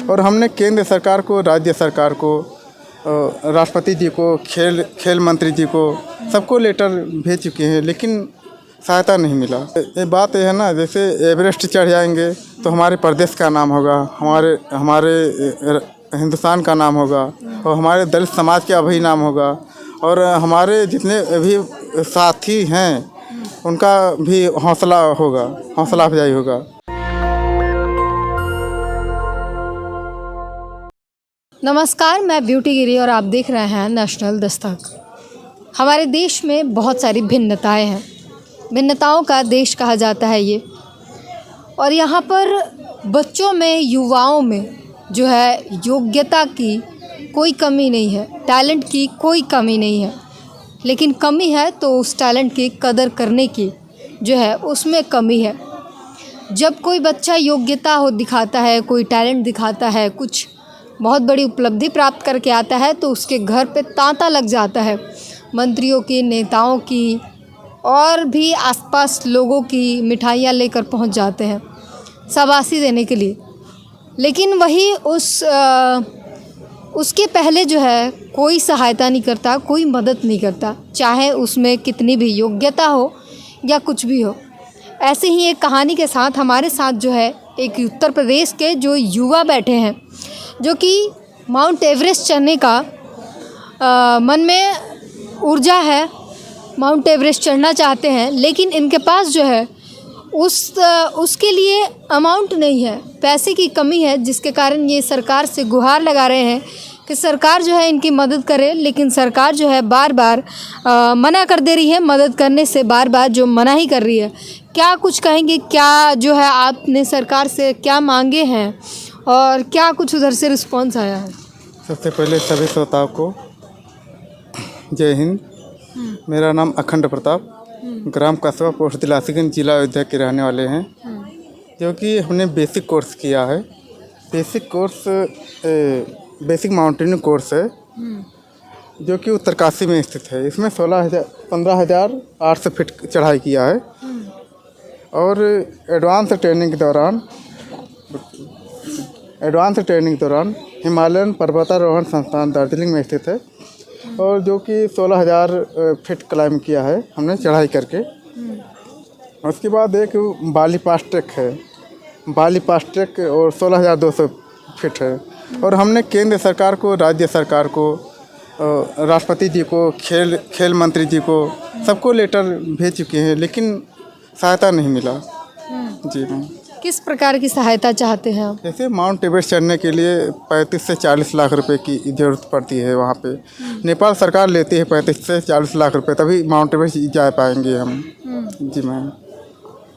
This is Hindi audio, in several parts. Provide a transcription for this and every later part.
और हमने केंद्र सरकार को, राज्य सरकार को, राष्ट्रपति जी को, खेल मंत्री जी को, सबको लेटर भेज चुके हैं, लेकिन सहायता नहीं मिला। ये बात है ना, जैसे एवरेस्ट चढ़ जाएंगे तो हमारे प्रदेश का नाम होगा, हमारे हिंदुस्तान का नाम होगा, और हमारे दलित समाज का भी नाम होगा, और हमारे जितने भी साथी हैं उनका भी हौसला अफजाई होगा। नमस्कार, मैं ब्यूटी गिरी और आप देख रहे हैं नेशनल दस्तक। हमारे देश में बहुत सारी भिन्नताएं हैं, भिन्नताओं का देश कहा जाता है ये। और यहाँ पर बच्चों में, युवाओं में जो है योग्यता की कोई कमी नहीं है, टैलेंट की कोई कमी नहीं है, लेकिन कमी है तो उस टैलेंट की कदर करने की जो है उसमें कमी है। जब कोई बच्चा योग्यता दिखाता है, कोई टैलेंट दिखाता है, कुछ बहुत बड़ी उपलब्धि प्राप्त करके आता है तो उसके घर पे तांता लग जाता है मंत्रियों की, नेताओं की, और भी आसपास लोगों की मिठाइयाँ लेकर पहुंच जाते हैं शाबाशी देने के लिए। लेकिन वही उसके पहले जो है कोई सहायता नहीं करता, कोई मदद नहीं करता, चाहे उसमें कितनी भी योग्यता हो या कुछ भी हो। ऐसे ही एक कहानी के साथ हमारे साथ जो है एक उत्तर प्रदेश के जो युवा बैठे हैं, जो कि माउंट एवरेस्ट चढ़ने का मन में ऊर्जा है, माउंट एवरेस्ट चढ़ना चाहते हैं, लेकिन इनके पास जो है उसके लिए अमाउंट नहीं है, पैसे की कमी है, जिसके कारण ये सरकार से गुहार लगा रहे हैं कि सरकार जो है इनकी मदद करे। लेकिन सरकार जो है बार बार मना कर दे रही है, मदद करने से बार बार जो मना ही कर रही है। क्या कुछ कहेंगे, क्या जो है आपने सरकार से क्या मांगे हैं और क्या कुछ उधर से रिस्पॉन्स आया है? सबसे पहले सभी श्रोताओं को जय हिंद। मेरा नाम अखंड प्रताप, ग्राम कस्बा, पोस्ट दिलासीगंज, जिला अयोध्या के रहने वाले हैं। जो कि हमने बेसिक कोर्स किया है। बेसिक माउंटेनिंग कोर्स है, जो कि उत्तरकाशी में स्थित है। इसमें 15,800 फीट चढ़ाई किया है। और एडवांस ट्रेनिंग के दौरान हिमालयन पर्वतारोहण संस्थान दार्जिलिंग में स्थित है, और जो कि 16,000 फीट क्लाइंब किया है हमने चढ़ाई करके। उसके बाद एक बाली पास ट्रैक है, बाली पास ट्रैक, और 16,200 फीट है। और हमने केंद्र सरकार को, राज्य सरकार को, राष्ट्रपति जी को, खेल मंत्री जी को, सबको लेटर भेज चुके हैं, लेकिन सहायता नहीं मिला। जी मैम। किस प्रकार की सहायता चाहते हैं आप? जैसे माउंट एवरेस्ट चढ़ने के लिए 35 से 40 लाख रुपए की ज़रूरत पड़ती है वहाँ पे। नेपाल सरकार लेती है 35 से 40 लाख रुपए, तभी माउंट एवरेस्ट जा पाएंगे हम। जी मैम।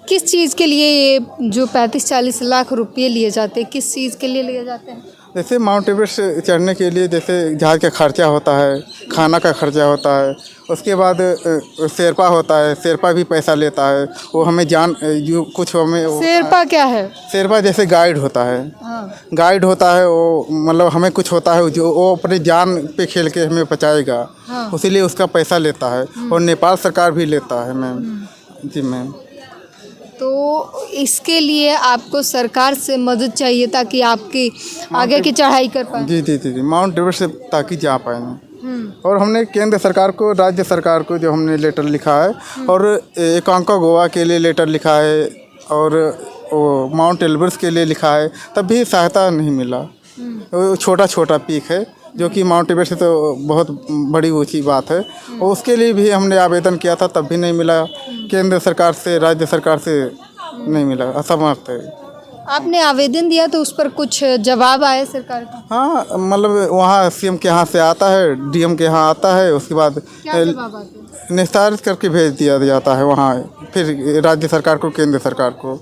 किस चीज़ के लिए ये जो 35-40 लाख रुपये लिए जाते हैं, किस चीज़ के लिए लिए जाते हैं? जैसे माउंट एवरेस्ट चढ़ने के लिए जैसे जहाज़ का खर्चा होता है, खाना का खर्चा होता है, उसके बाद शेरपा होता है, शेरपा भी पैसा लेता है, वो हमें शेरपा क्या है? शेरपा जैसे गाइड होता है। हाँ। गाइड होता है, वो मतलब हमें कुछ होता है जो वो अपनी जान पे खेल के हमें बचाएगा। हाँ। इसीलिए उसका पैसा लेता है, और नेपाल सरकार भी लेता है मैम। जी मैम। तो इसके लिए आपको सरकार से मदद चाहिए ताकि आपकी आगे की चढ़ाई कर पाए। जी माउंट एवरेस्ट से ताकि जा पाए। और हमने केंद्र सरकार को, राज्य सरकार को जो हमने लेटर लिखा है, और एकांका गोवा के लिए लेटर लिखा है, और माउंट एल्ब्रस के लिए लिखा है, तब भी सहायता नहीं मिला। छोटा पीक है, जो कि माउंट एवरेस्ट से तो बहुत बड़ी ऊंची बात है, और उसके लिए भी हमने आवेदन किया था, तब भी नहीं मिला। केंद्र सरकार से, राज्य सरकार से नहीं मिला, असमर्थ है। आपने आवेदन दिया तो उस पर कुछ जवाब आया सरकार का? हाँ, मतलब वहाँ सीएम के यहाँ से आता है, डीएम के यहाँ आता है, उसके बाद निस्तारित करके भेज दिया जाता है वहाँ, फिर राज्य सरकार को, केंद्र सरकार को।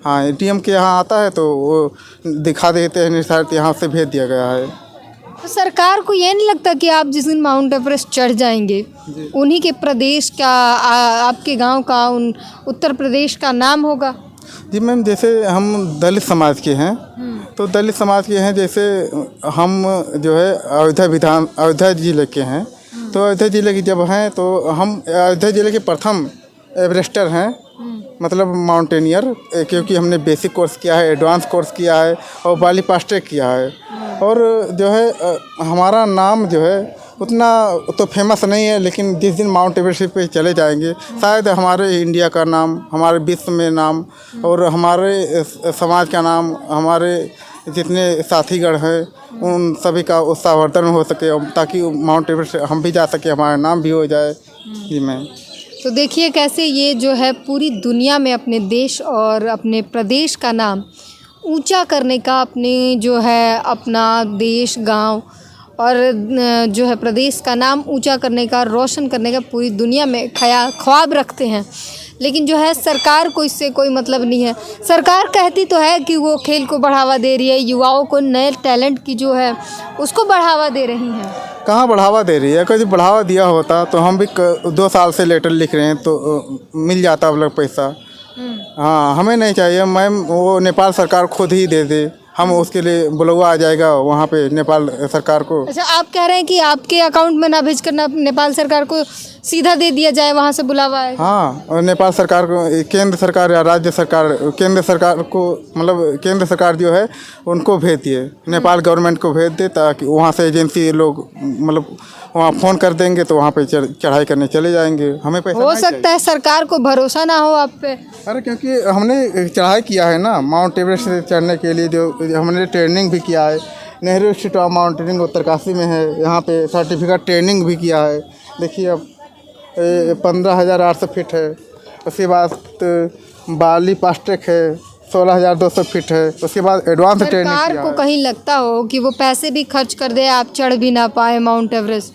हाँ, डीएम के यहाँ आता है तो वो दिखा देते हैं, निस्तारित यहाँ से भेज दिया गया है। तो सरकार को ये नहीं लगता कि आप जिस दिन माउंट एवरेस्ट चढ़ जाएंगे, उन्हीं के प्रदेश का, आपके गांव का, उन उत्तर प्रदेश का नाम होगा? जी मैम, जैसे हम दलित समाज के हैं, तो दलित समाज के हैं, जैसे हम जो है अयोध्या जिले के हैं, तो अयोध्या जिले की जब हैं तो हम अयोध्या जिले के प्रथम एवरेस्टर हैं, मतलब माउंटेनियर, क्योंकि हमने बेसिक कोर्स किया है, एडवांस कोर्स किया है और बाली पास ट्रैक किया है। और जो है हमारा नाम जो है उतना तो फेमस नहीं है, लेकिन जिस दिन माउंट एवरेस्ट पे चले जाएंगे शायद हमारे इंडिया का नाम, हमारे विश्व में नाम और हमारे समाज का नाम, हमारे जितने साथीगण हैं उन सभी का उत्साहवर्धन हो सके, ताकि माउंट एवरेस्ट हम भी जा सके, हमारा नाम भी हो जाए। जी मैम। तो देखिए कैसे ये जो है पूरी दुनिया में अपने देश और अपने प्रदेश का नाम ऊंचा करने का, अपने जो है अपना देश, गांव और जो है प्रदेश का नाम ऊंचा करने का, रोशन करने का पूरी दुनिया में ख्वाब रखते हैं। लेकिन जो है सरकार को इससे कोई मतलब नहीं है। सरकार कहती तो है कि वो खेल को बढ़ावा दे रही है, युवाओं को नए टैलेंट की जो है उसको बढ़ावा दे रही हैं। कहाँ बढ़ावा दे रही है? कभी बढ़ावा दिया होता तो हम भी 2 साल से लेटर लिख रहे हैं तो मिल जाता अब लोग पैसा। हाँ, हमें नहीं चाहिए मैम, वो नेपाल सरकार खुद ही दे दे, हम उसके लिए बुलवा आ जाएगा वहाँ पे नेपाल सरकार को। अच्छा, आप कह रहे हैं कि आपके अकाउंट में ना भेज कर ना नेपाल सरकार को सीधा दे दिया जाए, वहाँ से बुलावा आए? हाँ, और नेपाल सरकार को, केंद्र सरकार या राज्य सरकार, केंद्र सरकार को मतलब केंद्र सरकार जो है उनको भेज दिए, नेपाल गवर्नमेंट को भेज दे, ताकि वहाँ से एजेंसी लोग मतलब वहाँ फ़ोन कर देंगे तो वहाँ पे चढ़ाई करने चले जाएंगे। हमें पैसा हो सकता है सरकार को भरोसा ना हो आप पे। अरे क्योंकि हमने चढ़ाई किया है ना माउंट एवरेस्ट से चढ़ने के लिए, जो हमने ट्रेनिंग भी किया है। Nehru Institute of Mountaineering Uttarkashi में है, यहाँ पे सर्टिफिकेट ट्रेनिंग भी किया है। देखिए अब 15,800 फीट है, उसके बाद बाली पास ट्रैक है 16,200 फीट है, उसके बाद एडवांस ट्रेनिंग किया है। सरकार को कहीं लगता हो कि वो पैसे भी खर्च कर दे, आप चढ़ भी ना पाए माउंट एवरेस्ट,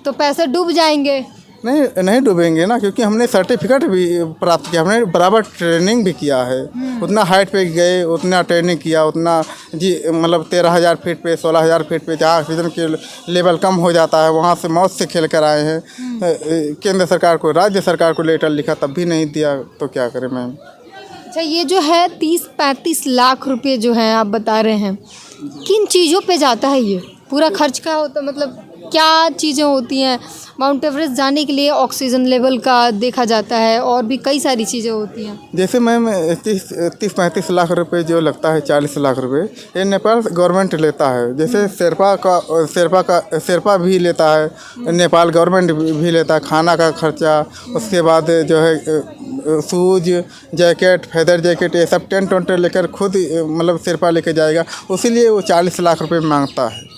तो पैसे डूब जाएंगे? नहीं डूबेंगे ना, क्योंकि हमने सर्टिफिकेट भी प्राप्त किया, हमने बराबर ट्रेनिंग भी किया है। उतना हाइट पे गए, उतना ट्रेनिंग किया, उतना जी मतलब 13,000 फीट पे, 16,000 फीट पे जहाँ ऑक्सीजन के लेवल कम हो जाता है वहाँ से मौत से खेल कर आए हैं। केंद्र सरकार को, राज्य सरकार को लेटर लिखा तब भी नहीं दिया, तो क्या करें मैम। अच्छा, ये जो है 30-35 लाख रुपए जो हैं आप बता रहे हैं, किन चीज़ों पे जाता है ये पूरा खर्च? का होता मतलब क्या चीज़ें होती हैं? माउंट एवरेस्ट जाने के लिए ऑक्सीजन लेवल का देखा जाता है और भी कई सारी चीज़ें होती हैं। जैसे मैम 30-35 लाख रुपए जो लगता है, 40 लाख रुपए ये नेपाल गवर्नमेंट लेता है। जैसे शेरपा भी लेता है, नेपाल गवर्नमेंट भी लेता है, खाना का खर्चा, उसके बाद जो है शूज, जैकेट, फेदर जैकेट, ये सब टेंट वेंट लेकर खुद मतलब शेरपा लेके जाएगा, उसीलिए वो 40 लाख रुपए मांगता है।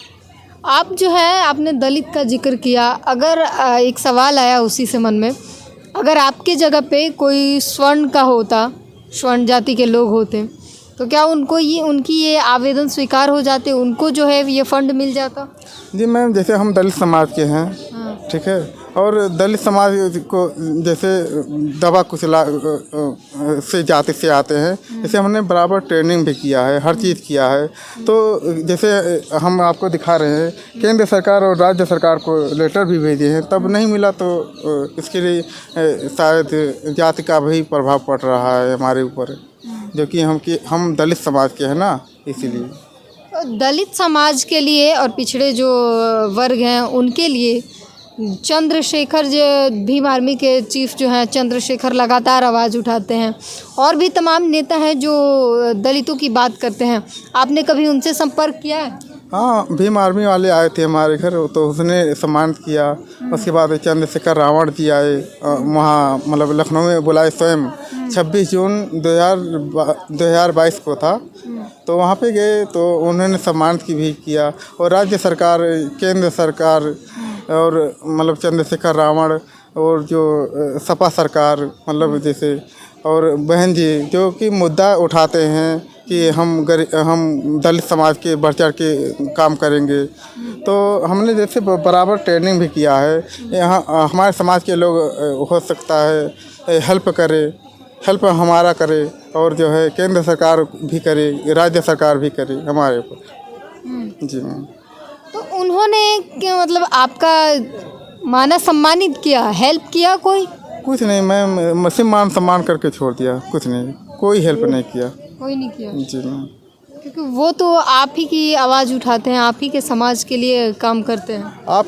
आप जो है आपने दलित का जिक्र किया, अगर एक सवाल आया उसी से मन में, अगर आपके जगह पे कोई स्वर्ण का होता, स्वर्ण जाति के लोग होते, तो क्या उनको ये उनकी ये आवेदन स्वीकार हो जाते, उनको जो है ये फंड मिल जाता? जी मैम, जैसे हम दलित समाज के हैं, ठीक है, और दलित समाज को जैसे दबा कुचला से जाति से आते हैं, जैसे हमने बराबर ट्रेनिंग भी किया है, हर चीज़ किया है। तो जैसे हम आपको दिखा रहे हैं, केंद्र सरकार और राज्य सरकार को लेटर भी भेजे हैं, तब नहीं मिला, तो इसके लिए शायद जाति का भी प्रभाव पड़ रहा है हमारे ऊपर, जो कि हम दलित समाज के हैं ना, इसीलिए। दलित समाज के लिए और पिछड़े जो वर्ग हैं उनके लिए चंद्रशेखर जो भीम आर्मी के चीफ जो हैं, चंद्रशेखर लगातार आवाज़ उठाते हैं, और भी तमाम नेता हैं जो दलितों की बात करते हैं। आपने कभी उनसे संपर्क किया है? हाँ, भीम आर्मी वाले आए थे हमारे घर, तो उसने सम्मानित किया। उसके बाद चंद्रशेखर रावण जी आए वहाँ, मतलब लखनऊ में बुलाए स्वयं। 26 जून 2022 को था, तो वहाँ पे गए तो उन्होंने सम्मानित की भी किया। और राज्य सरकार, केंद्र सरकार और मतलब चंद्रशेखर रावण और जो सपा सरकार, मतलब जैसे और बहन जी जो कि मुद्दा उठाते हैं कि हम दलित समाज के बढ़ चढ़ के काम करेंगे, तो हमने जैसे बराबर ट्रेनिंग भी किया है। यहाँ हमारे समाज के लोग हो सकता है हेल्प करे, हेल्प हमारा करे, और जो है केंद्र सरकार भी करे, राज्य सरकार भी करे हमारे ऊपर। जी मैम। तो उन्होंने क्या मतलब आपका माना सम्मानित किया, हेल्प किया? कुछ नहीं मैम, सिर्फ मान सम्मान करके छोड़ दिया, कुछ नहीं, कोई हेल्प नहीं किया। कोई नहीं किया? जी मैम। क्योंकि वो तो आप ही की आवाज़ उठाते हैं, आप ही के समाज के लिए काम करते हैं। आप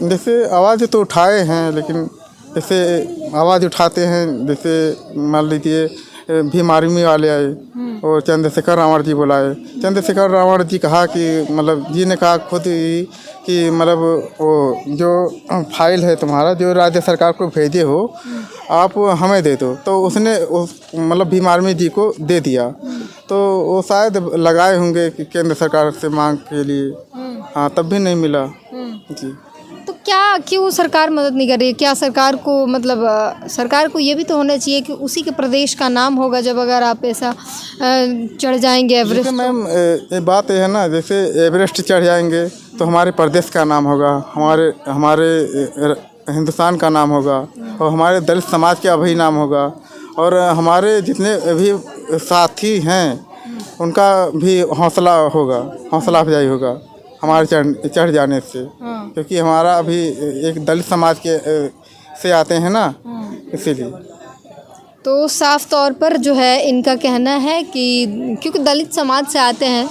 जैसे आवाज़ तो उठाए हैं, लेकिन जैसे आवाज़ उठाते हैं, जैसे मान लीजिए भीम आर्मी वाले आए और चंद्रशेखर रावण जी बुलाए। चंद्रशेखर रावण जी कहा कि मतलब जी ने कहा खुद ही कि मतलब वो जो फाइल है तुम्हारा जो राज्य सरकार को भेजे हो आप हमें दे दो, तो उसने उस मतलब भीम आर्मी जी को दे दिया। तो वो शायद लगाए होंगे कि केंद्र सरकार से मांग के लिए, हाँ तब भी नहीं मिला जी। तो क्या क्यों सरकार मदद नहीं कर रही है? क्या सरकार को मतलब सरकार को ये भी तो होना चाहिए कि उसी के प्रदेश का नाम होगा जब अगर आप ऐसा चढ़ जाएंगे एवरेस्ट। जैसे मैम ये बात है ना, जैसे एवरेस्ट चढ़ जाएंगे तो हमारे प्रदेश का नाम होगा, हमारे हिंदुस्तान का नाम होगा और हमारे दलित समाज का भी नाम होगा और हमारे जितने भी साथी हैं उनका भी हौसला होगा, हौसला अफजाई होगा हमारे चढ़ जाने से। क्योंकि हमारा अभी एक दलित समाज के से आते हैं ना, इसीलिए। तो साफ तौर पर जो है इनका कहना है कि क्योंकि दलित समाज से आते हैं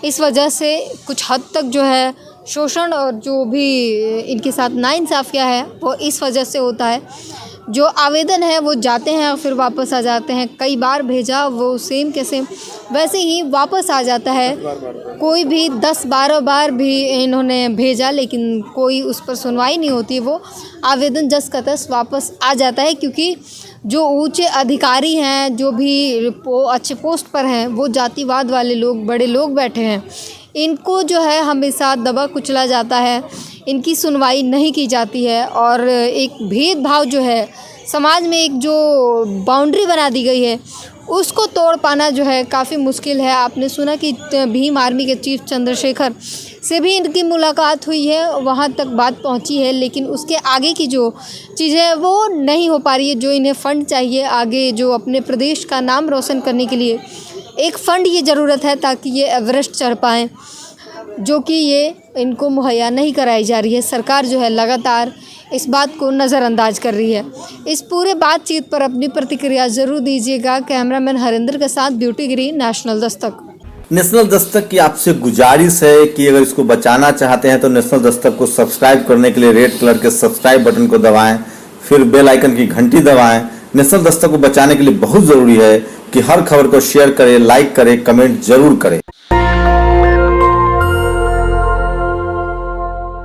इस वजह से कुछ हद तक जो है शोषण और जो भी इनके साथ नाइंसाफ़िया है वो इस वजह से होता है। जो आवेदन है वो जाते हैं और फिर वापस आ जाते हैं। कई बार भेजा वो सेम के सेम वैसे ही वापस आ जाता है। कोई भी 10-12 बार भी इन्होंने भेजा लेकिन कोई उस पर सुनवाई नहीं होती, वो आवेदन जस का तस वापस आ जाता है। क्योंकि जो ऊंचे अधिकारी हैं, जो भी अच्छे पोस्ट पर हैं, वो जातिवाद वाले लोग, बड़े लोग बैठे हैं, इनको जो है हमेशा दबा कुचला जाता है, इनकी सुनवाई नहीं की जाती है और एक भेदभाव जो है समाज में, एक जो बाउंड्री बना दी गई है उसको तोड़ पाना जो है काफ़ी मुश्किल है। आपने सुना कि भीम आर्मी के चीफ चंद्रशेखर से भी इनकी मुलाकात हुई है, वहाँ तक बात पहुँची है, लेकिन उसके आगे की जो चीज़ें है वो नहीं हो पा रही है। जो इन्हें फ़ंड चाहिए आगे, जो अपने प्रदेश का नाम रोशन करने के लिए एक फ़ंड की ज़रूरत है ताकि ये एवरेस्ट चढ़ पाएँ, जो कि ये इनको मुहैया नहीं कराई जा रही है। सरकार जो है लगातार इस बात को नज़रअंदाज कर रही है। इस पूरे बातचीत पर अपनी प्रतिक्रिया ज़रूर दीजिएगा। कैमरामैन हरिंदर के साथ ब्यूटी गिरी, नेशनल दस्तक। नेशनल दस्तक की आपसे गुजारिश है कि अगर इसको बचाना चाहते हैं तो नेशनल दस्तक को सब्सक्राइब करने के लिए रेड कलर के सब्सक्राइब बटन को दबाएं, फिर बेल आइकन की घंटी दबाएं। नेशनल दस्तक को बचाने के लिए बहुत ज़रूरी है कि हर खबर को शेयर करें, लाइक करें, कमेंट जरूर करें।